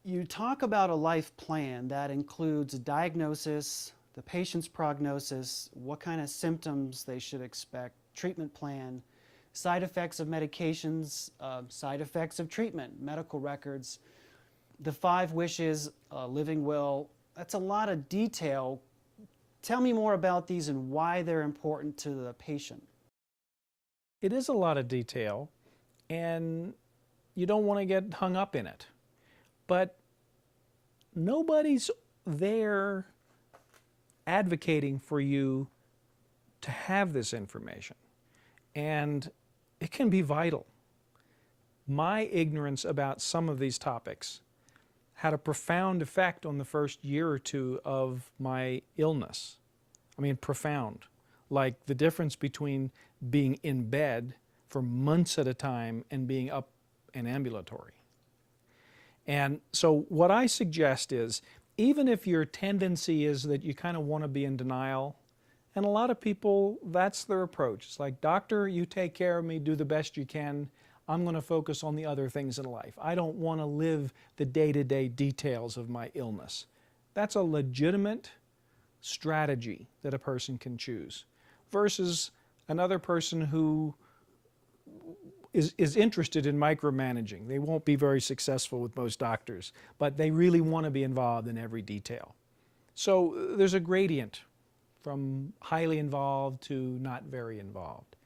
You talk about a life plan that includes a diagnosis, the patient's prognosis, what kind of symptoms they should expect, treatment plan, side effects of medications, side effects of treatment, medical records, the 5 wishes, living will. That's a lot of detail. Tell me more about these and why they're important to the patient. It is a lot of detail, and you don't want to get hung up in it. But nobody's there advocating for you to have this information. And it can be vital. My ignorance about some of these topics had a profound effect on the first year or two of my illness. I mean, profound. Like the difference between being in bed for months at a time and being up and ambulatory. And so what I suggest is, even if your tendency is that you kind of want to be in denial, and a lot of people, that's their approach. It's like, doctor, you take care of me, do the best you can. I'm going to focus on the other things in life. I don't want to live the day-to-day details of my illness. That's a legitimate strategy that a person can choose, versus another person who is interested in micromanaging. They won't be very successful with most doctors, but they really want to be involved in every detail. So there's a gradient from highly involved to not very involved.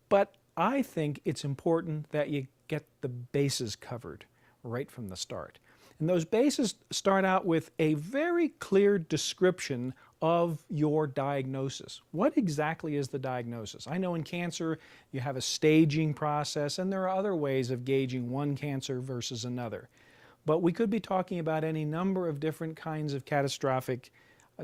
But I think it's important that you get the bases covered right from the start. And those bases start out with a very clear description of your diagnosis. What exactly is the diagnosis? I know in cancer you have a staging process, and there are other ways of gauging one cancer versus another. But we could be talking about any number of different kinds of catastrophic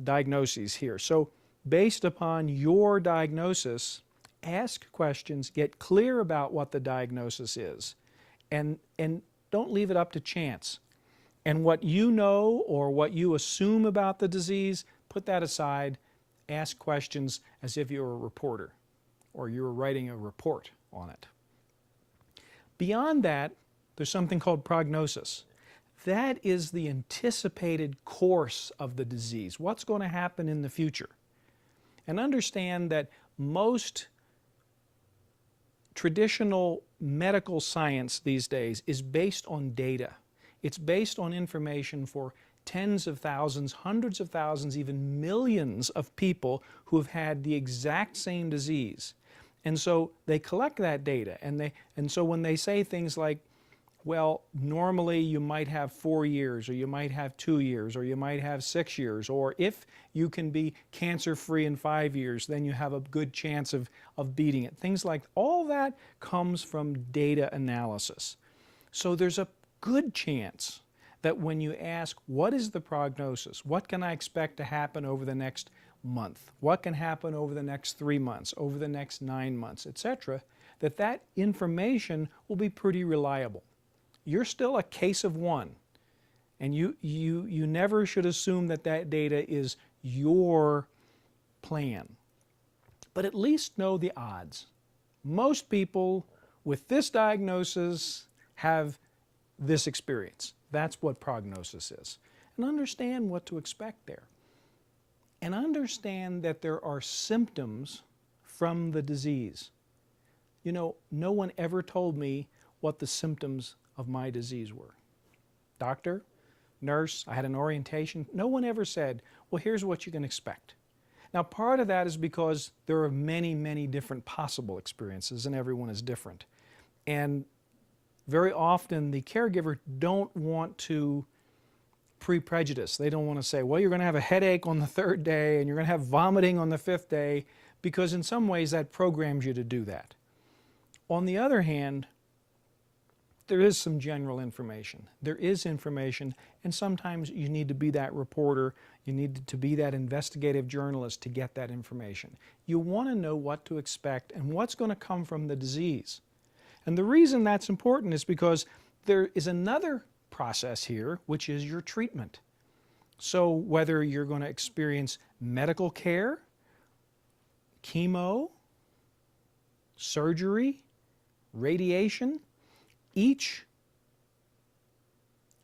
diagnoses here. So based upon your diagnosis, ask questions, get clear about what the diagnosis is, and don't leave it up to chance. And what you know or what you assume about the disease, put that aside. Ask questions as if you were a reporter or you were writing a report on it. Beyond that, there's something called prognosis. That is the anticipated course of the disease. What's going to happen in the future? And understand that most traditional medical science these days is based on data. It's based on information for tens of thousands, hundreds of thousands, even millions of people who have had the exact same disease. And so they collect that data, and so when they say things like, well, normally you might have 4 years, or you might have 2 years, or you might have 6 years, or if you can be cancer-free in 5 years, then you have a good chance of beating it. Things like all that comes from data analysis. So there's a good chance that when you ask, what is the prognosis? What can I expect to happen over the next month? What can happen over the next 3 months, over the next 9 months, etc., that information will be pretty reliable. You're still a case of one, and you never should assume that that data is your plan. But at least know the odds. Most people with this diagnosis have this experience. That's what prognosis is. And understand what to expect there. And understand that there are symptoms from the disease. You know, no one ever told me what the symptoms of my disease were. Doctor, nurse, I had an orientation. No one ever said, well, here's what you can expect. Now, part of that is because there are many, many different possible experiences, and everyone is different. And very often the caregiver don't want to pre-prejudice. They don't want to say, well, you're going to have a headache on the 3rd day and you're going to have vomiting on the 5th day, because in some ways that programs you to do that. On the other hand, there is some general information. There is information, and sometimes you need to be that reporter, you need to be that investigative journalist to get that information. You want to know what to expect and what's going to come from the disease. And the reason that's important is because there is another process here, which is your treatment. So whether you're going to experience medical care, chemo, surgery, radiation, each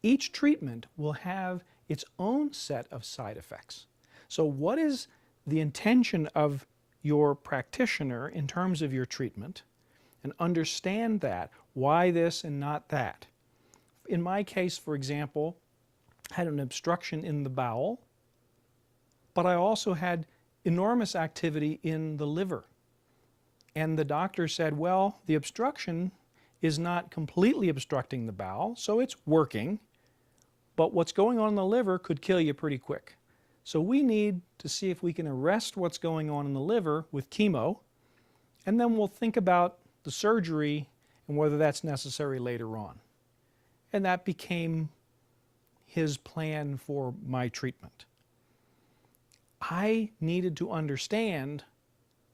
each treatment will have its own set of side effects. So what is the intention of your practitioner in terms of your treatment? And understand that. Why this and not that? In my case, for example, I had an obstruction in the bowel, but I also had enormous activity in the liver. And the doctor said, well, the obstruction is not completely obstructing the bowel, so it's working, but what's going on in the liver could kill you pretty quick. So we need to see if we can arrest what's going on in the liver with chemo, and then we'll think about the surgery and whether that's necessary later on. And that became his plan for my treatment. I needed to understand,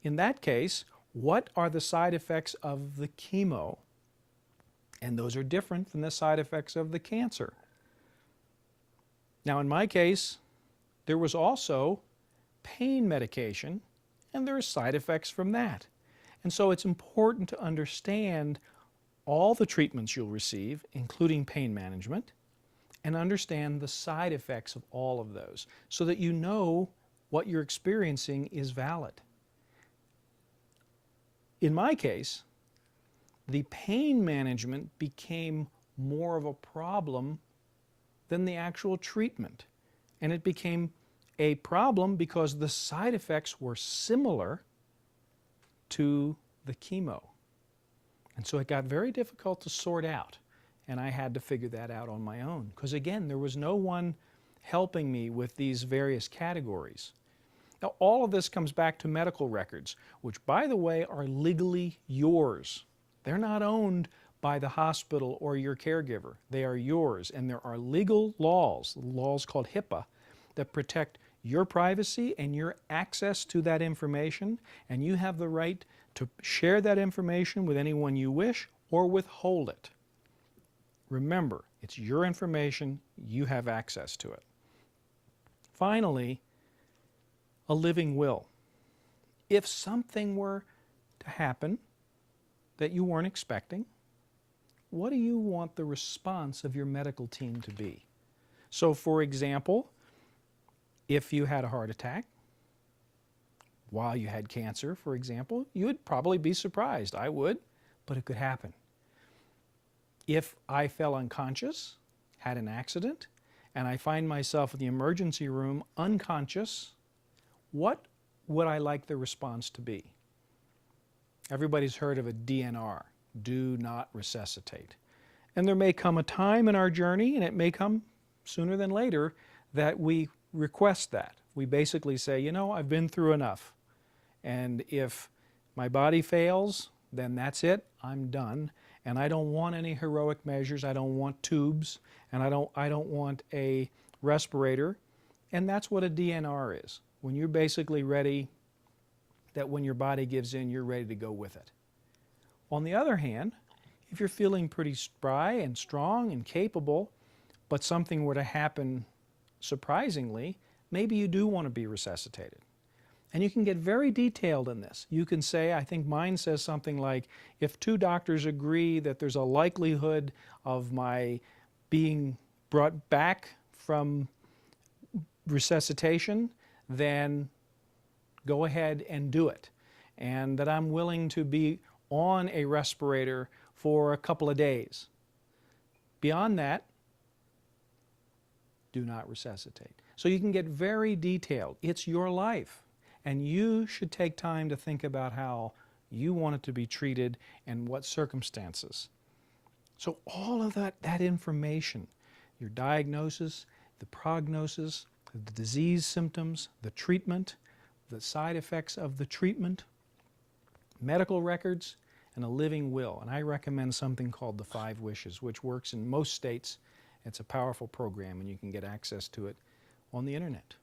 in that case, what are the side effects of the chemo? And those are different than the side effects of the cancer. Now, in my case, there was also pain medication, and there are side effects from that. And so it's important to understand all the treatments you'll receive, including pain management, and understand the side effects of all of those so that you know what you're experiencing is valid. In my case, the pain management became more of a problem than the actual treatment. And it became a problem because the side effects were similar to the chemo. And so it got very difficult to sort out. And I had to figure that out on my own. Because again, there was no one helping me with these various categories. Now, all of this comes back to medical records, which, by the way, are legally yours. They're not owned by the hospital or your caregiver. They are yours. And there are legal laws called HIPAA, that protect your privacy and your access to that information. And you have the right to share that information with anyone you wish or withhold it. Remember, it's your information. You have access to it. Finally, a living will. If something were to happen that you weren't expecting, what do you want the response of your medical team to be? So, for example, if you had a heart attack while you had cancer, for example, you would probably be surprised. I would, but it could happen. If I fell unconscious, had an accident, and I find myself in the emergency room unconscious, what would I like the response to be? Everybody's heard of a DNR, do not resuscitate. And there may come a time in our journey, and it may come sooner than later, that we request that. We basically say, you know, I've been through enough. And if my body fails, then that's it, I'm done. And I don't want any heroic measures, I don't want tubes, and I don't want a respirator. And that's what a DNR is. When you're basically ready, that when your body gives in, you're ready to go with it. On the other hand, if you're feeling pretty spry and strong and capable, but something were to happen surprisingly, maybe you do want to be resuscitated. And you can get very detailed in this. You can say, I think mine says something like, if two doctors agree that there's a likelihood of my being brought back from resuscitation, then go ahead and do it. And that I'm willing to be on a respirator for a couple of days. Beyond that, do not resuscitate. So you can get very detailed. It's your life. And you should take time to think about how you want it to be treated and what circumstances. So all of that information, your diagnosis, the prognosis, the disease symptoms, the treatment, the side effects of the treatment, medical records, and a living will. And I recommend something called the 5 Wishes, which works in most states. It's a powerful program, and you can get access to it on the internet.